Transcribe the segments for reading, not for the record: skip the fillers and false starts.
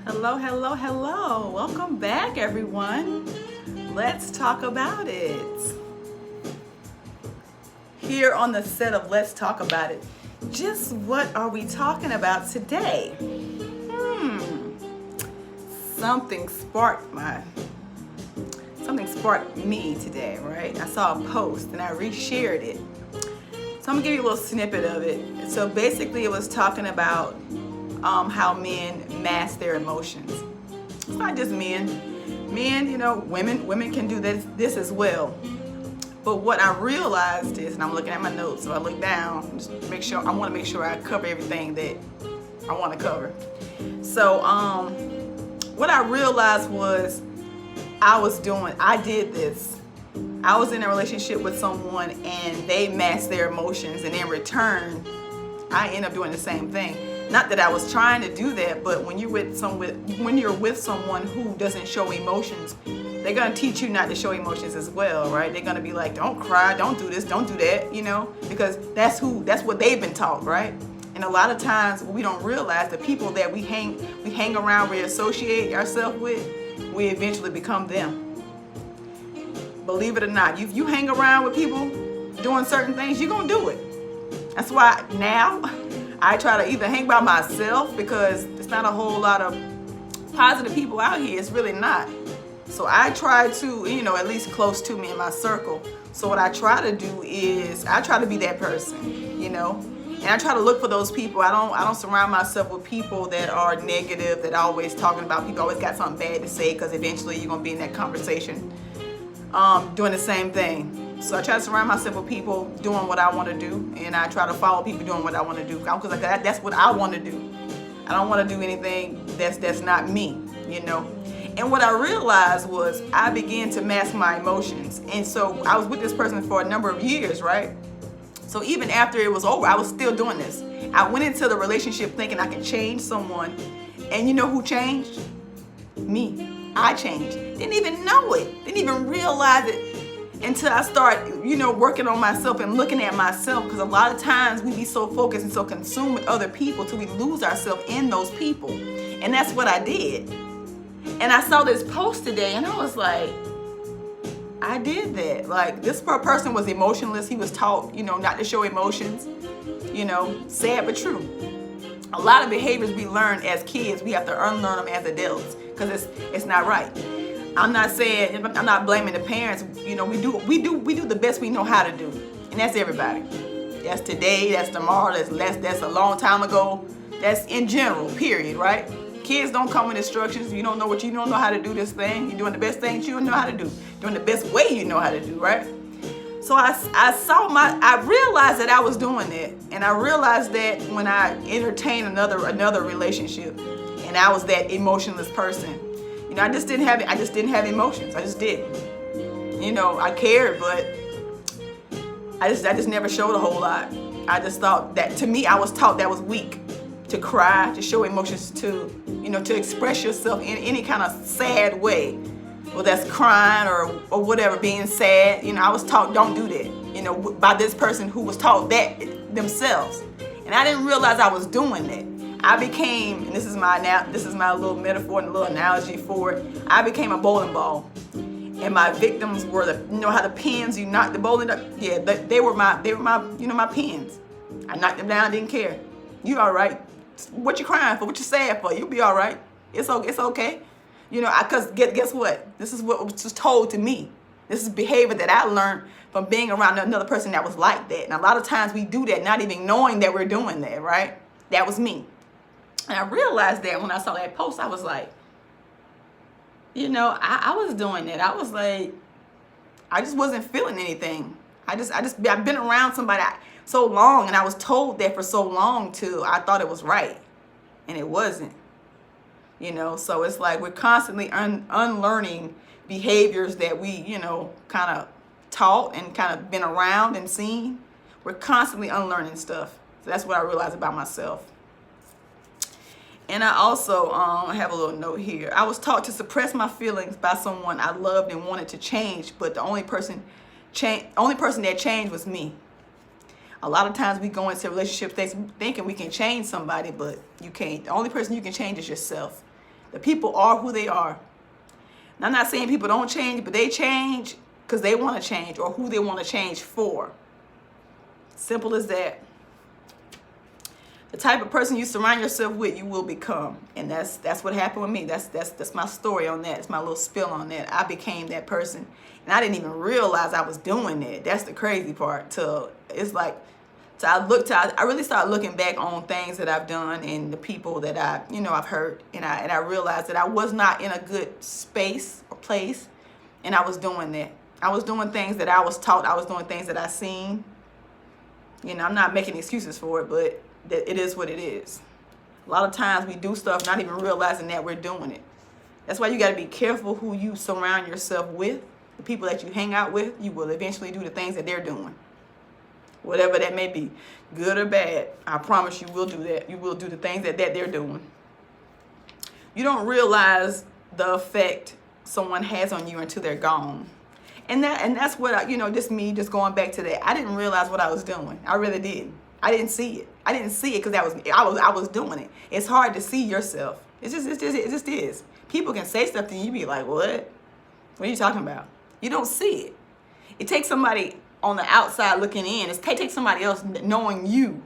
Hello, hello, hello. Welcome back, everyone. Let's talk about it. Here on the set of Let's Talk About It, just what are we talking about today? Something sparked me today, right? I saw a post and I reshared it. So I'm gonna give you a little snippet of it. So basically it was talking about how men mask their emotions. It's not just men. Men, women can do this as well. But what I realized is, and I'm looking at my notes, so I look down, just I want to make sure I cover everything that I want to cover. So what I realized was I did this. I was in a relationship with someone and they masked their emotions, and in return, I end up doing the same thing. Not that I was trying to do that, but when you're with someone who doesn't show emotions, they're gonna teach you not to show emotions as well, right? They're gonna be like, don't cry, don't do this, don't do that, because that's what they've been taught, right? And a lot of times we don't realize the people that we hang around, we associate ourselves with, we eventually become them. Believe it or not, if you hang around with people doing certain things, you're gonna do it. That's why now I try to either hang by myself, because there's not a whole lot of positive people out here. It's really not. So I try to, at least close to me in my circle. So what I try to do is I try to be that person, and I try to look for those people. I don't surround myself with people that are negative, that are always talking about people, always got something bad to say, because eventually you're going to be in that conversation doing the same thing. So I try to surround myself with people doing what I want to do, and I try to follow people doing what I want to do, because that's what I want to do. I don't want to do anything that's not me, And what I realized was I began to mask my emotions, and so I was with this person for a number of years, right? So even after it was over, I was still doing this. I went into the relationship thinking I could change someone, and you know who changed? Me. I changed. Didn't even know it. Didn't even realize it until I start, working on myself and looking at myself, because a lot of times we be so focused and so consumed with other people till we lose ourselves in those people. And that's what I did. And I saw this post today and I was like, I did that. Like, this person was emotionless. He was taught, not to show emotions, sad but true. A lot of behaviors we learn as kids, we have to unlearn them as adults, because it's not right. I'm not blaming the parents. We do the best we know how to do, and that's everybody. That's today, that's tomorrow, that's a long time ago. That's in general, period, right? Kids don't come with instructions. You don't know how to do this thing. You're doing the best things you know how to do, doing the best way you know how to do, right? So I realized that I was doing that, and I realized that when I entertained another relationship, and I was that emotionless person. I just didn't have emotions. I just didn't. I cared, but I just never showed a whole lot. I just thought that, to me, I was taught that was weak, to cry, to show emotions, to express yourself in any kind of sad way. Well, that's crying or whatever, being sad. I was taught don't do that, by this person who was taught that themselves. And I didn't realize I was doing that. I became, and this is my little metaphor and a little analogy for it, I became a bowling ball. And my victims were how the pins, you knock the bowling up? Yeah, they were my my pins. I knocked them down, didn't care. You all right? What you crying for? What you sad for? You'll be all right. It's okay. Because guess what? This is what was told to me. This is behavior that I learned from being around another person that was like that. And a lot of times we do that not even knowing that we're doing that, right? That was me. And I realized that when I saw that post, I was like, I was doing that. I was like, I just wasn't feeling anything. I've been around somebody so long, and I was told that for so long too. I thought it was right, and it wasn't. So it's like we're constantly unlearning behaviors that we, kind of taught and kind of been around and seen. We're constantly unlearning stuff. So that's what I realized about myself. And I also have a little note here. I was taught to suppress my feelings by someone I loved and wanted to change, but the only person that changed was me. A lot of times we go into relationships thinking we can change somebody, but you can't. The only person you can change is yourself. The people are who they are. And I'm not saying people don't change, but they change because they want to change or who they want to change for. Simple as that. The type of person you surround yourself with, you will become. And that's what happened with me. That's my story on that. It's my little spill on that. I became that person. And I didn't even realize I was doing that. That's the crazy part. So I really started looking back on things that I've done and the people that I've hurt. And I realized that I was not in a good space or place. And I was doing that. I was doing things that I was taught. I was doing things that I seen. I'm not making excuses for it, but that it is what it is. A lot of times we do stuff not even realizing that we're doing it. That's why you got to be careful who you surround yourself with. The people that you hang out with, you will eventually do the things that they're doing. Whatever that may be, good or bad, I promise you will do that. You will do the things that they're doing. You don't realize the effect someone has on you until they're gone. And that's what just me just going back to that. I didn't realize what I was doing. I really didn't. I didn't see it. I didn't see it because I was doing it. It's hard to see yourself. It just is. People can say stuff to you, be like, what? What are you talking about? You don't see it. It takes somebody on the outside looking in. It takes somebody else knowing you,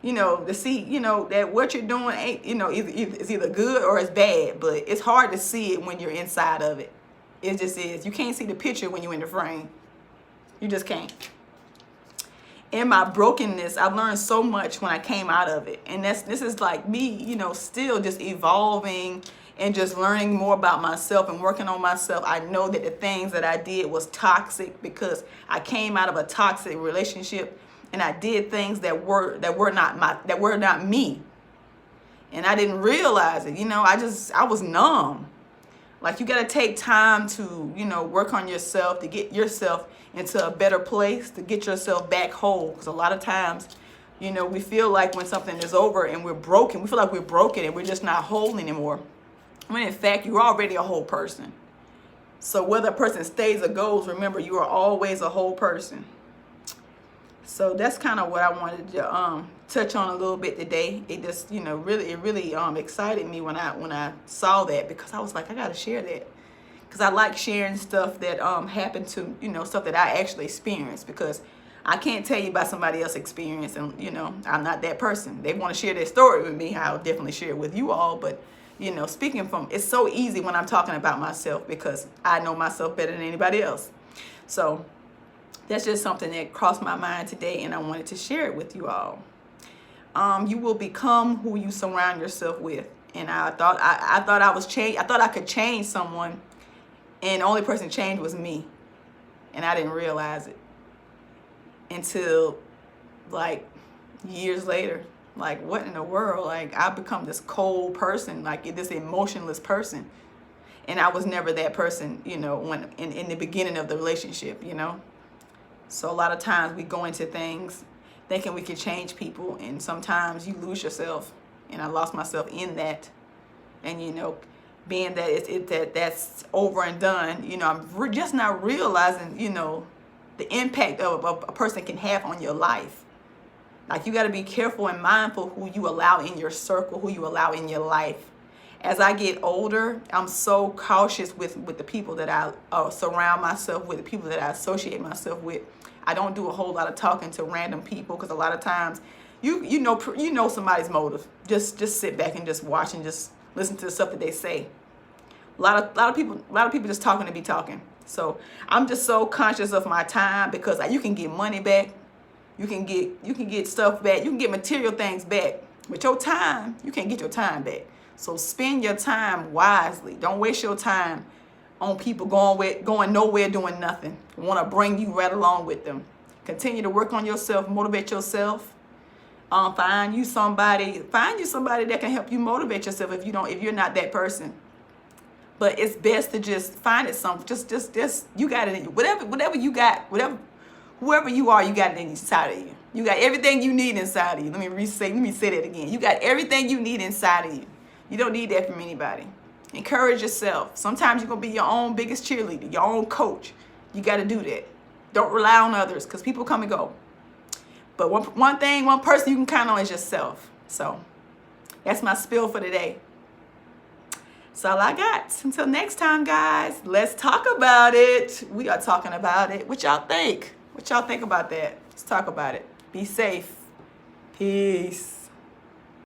to see, that what you're doing ain't, it's either good or it's bad. But it's hard to see it when you're inside of it. It just is. You can't see the picture when you're in the frame. You just can't. In my brokenness, I learned so much when I came out of it. And this is like me, still just evolving and just learning more about myself and working on myself. I know that the things that I did was toxic because I came out of a toxic relationship and I did things that were not me. And I didn't realize it. I was numb. Like, you got to take time to, work on yourself, to get yourself into a better place, to get yourself back whole. Because a lot of times, we feel like when something is over and we're broken, we feel like we're broken and we're just not whole anymore. When in fact, you're already a whole person. So whether a person stays or goes, remember, you are always a whole person. So that's kind of what I wanted to touch on a little bit today. It just, really excited me when I saw that, because I was like, I got to share that. Because I like sharing stuff that happened to, stuff that I actually experienced, because I can't tell you about somebody else's experience, and, I'm not that person. They want to share their story with me, I'll definitely share it with you all, but speaking from, it's so easy when I'm talking about myself because I know myself better than anybody else. So that's just something that crossed my mind today, and I wanted to share it with you all. You will become who you surround yourself with. And I thought I was changed. I thought I could change someone, and the only person changed was me. And I didn't realize it until like years later. Like, what in the world? Like, I've become this cold person, like this emotionless person. And I was never that person, when in the beginning of the relationship, So a lot of times we go into things thinking we can change people, and sometimes you lose yourself. And I lost myself in that. And, being that that's over and done, I'm just not realizing, the impact of a person can have on your life. Like, you got to be careful and mindful who you allow in your circle, who you allow in your life. As I get older, I'm so cautious with the people that I surround myself with, the people that I associate myself with. I don't do a whole lot of talking to random people, because a lot of times you know somebody's motive. Just sit back and just watch and just listen to the stuff that they say. A lot of people just talking to be talking. So I'm just so conscious of my time, because you can get money back. You can get stuff back. You can get material things back. But your time, you can't get your time back. So spend your time wisely. Don't waste your time on people going nowhere, doing nothing. Want to bring you right along with them. Continue to work on yourself, motivate yourself. Find you somebody that can help you motivate yourself if you're not that person. But it's best to just find it just you got it in you. Whatever you got, whoever you are, you got it inside of you. You got everything you need inside of you. Let me say that again. You got everything you need inside of you. You don't need that from anybody. Encourage yourself. Sometimes you're going to be your own biggest cheerleader, your own coach. You got to do that. Don't rely on others, because people come and go. But one person you can count on is yourself. So that's my spill for today. That's all I got. Until next time, guys, let's talk about it. We are talking about it. What y'all think? What y'all think about that? Let's talk about it. Be safe. Peace.